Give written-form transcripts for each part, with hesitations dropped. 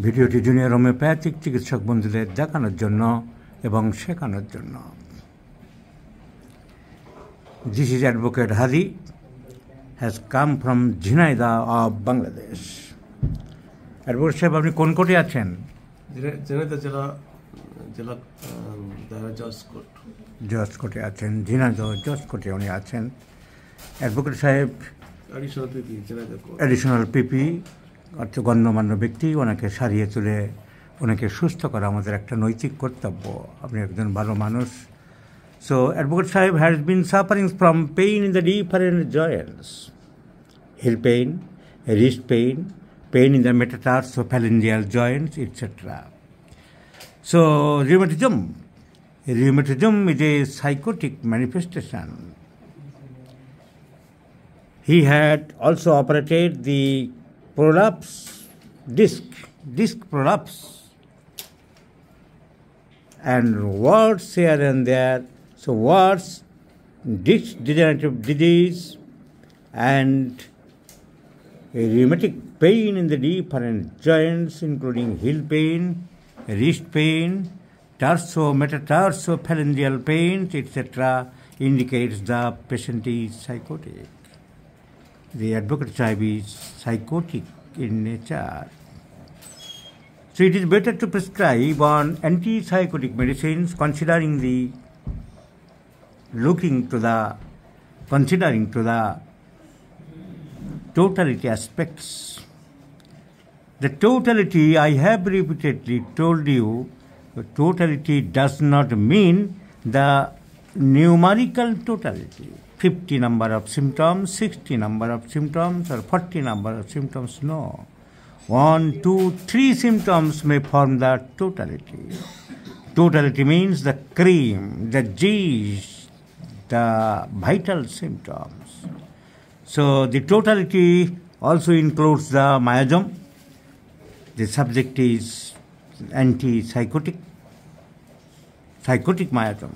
ভিডিওটি junior homeopathic চিকিৎসক বন্ধুদের দেখানোর জন্য এবং শেখানোর জন্য। This is Advocate Hadi has come from Jhinayda of Bangladesh. Advocate সাহেব, আপনি কোন কোর্টে আছেন? ঝিনাইদহ জেলা জজ কোর্টে আছেন, ঝিনাইদহ জজ কোর্টে উনি আছেন। অ্যাডভোকেট সাহেব অ্যাডিশনাল পিপি অর্থাৎ গণ্যমান্য ব্যক্তি, ওনাকে সারিয়ে তুলে ওনাকে সুস্থ করা আমাদের একটা নৈতিক কর্তব্য। আপনি একজন ভালো মানুষ। So Advocate Sahib has been suffering from pain in the different joints, heel pain, wrist pain, pain in the metatarso-phalangeal joints, etc. So rheumatism is a psychotic manifestation. He had also operated the prolapse disc prolapse, and warts here and there. So warts, disc degenerative disease, and a rheumatic pain in the different joints, including heel pain, wrist pain, metatarso-phalangeal pains, etc., indicates the patient is psychotic. The Advocate Sahib is psychotic in nature. So it is better to prescribe on antipsychotic medicines, considering to the totality aspects. The totality, I have repeatedly told you, the totality does not mean the numerical totality. 50 number of symptoms, 60 number of symptoms, or 40 number of symptoms, no. 1, 2, 3 symptoms may form the totality. Totality means the cream, the gist, the vital symptoms. So the totality also includes the miasm. The subject is psychotic miasm.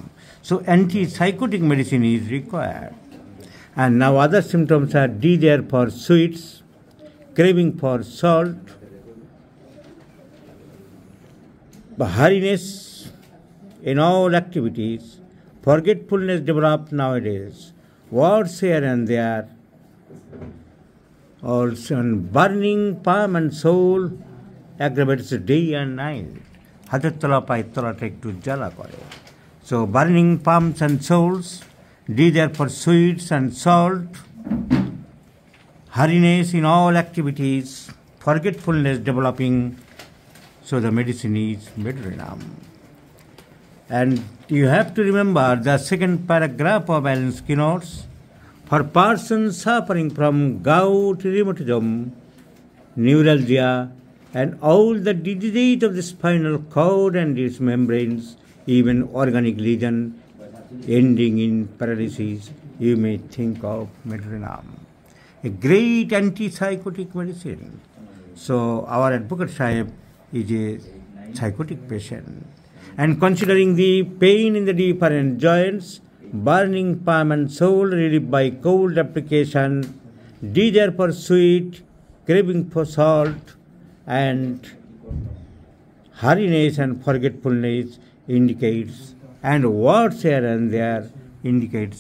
So antipsychotic medicine is required. And now other symptoms are desire for sweets, craving for salt, hurriness in all activities, forgetfulness developed nowadays, words here and there, also burning palm and soul aggravates day and night. হাতের তলা পায়ের তলাটা একটু জ্বালা করে। So burning palms and soles, desire for sweets and salt, hurriness in all activities, forgetfulness developing, so the medicine is Medrollam. And you have to remember the second paragraph of Allen Skinner's, for persons suffering from gout, rheumatism, neuralgia, and all the disease of the spinal cord and its membranes, even organic lesion ending in paralysis, you may think of Medrollam, a great antipsychotic medicine. So our Advocate Sahib is a psychotic patient. And considering the pain in the different joints, burning palm and sole relieved by cold application, desire for sweet, craving for salt, and hurriness and forgetfulness indicates, and words here and there indicates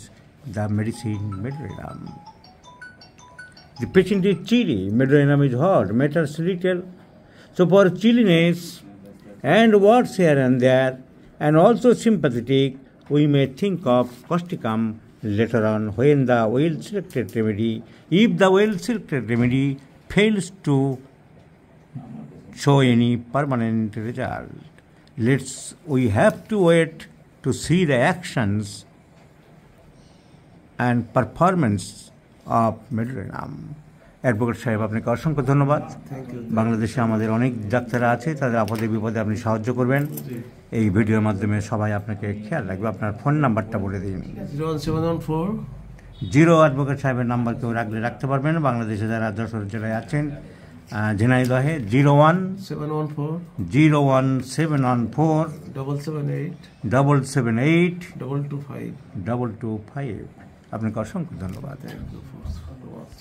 the medicine Medrollam. The patient is chilly, Medrollam is hot, matters little. So for chilliness and words here and there, and also sympathetic, we may think of causticum later on when the well-selected remedy, if the well-selected remedy fails to show any permanent result. We have to wait to see the actions and performance of Medrollam. Advocate সাহেব, আপনাকে অসংখ্য ধন্যবাদ। বাংলাদেশে আমাদের অনেক ডাক্তাররা আছে, তাদের আপদে বিপদে আপনি সাহায্য করবেন। এই ভিডিওর মাধ্যমে সবাই আপনাকে খেয়াল রাখবে। আপনার ফোন নাম্বারটা বলে দিন। 0 অ্যাডভোকেট সাহেবের নাম্বার কেউ রাখতে পারবেন। বাংলাদেশে যারা যশোর জেলায় আছেন, ঝিনাইদহে 01714 আপনাকে অসংখ্য ধন্যবাদ।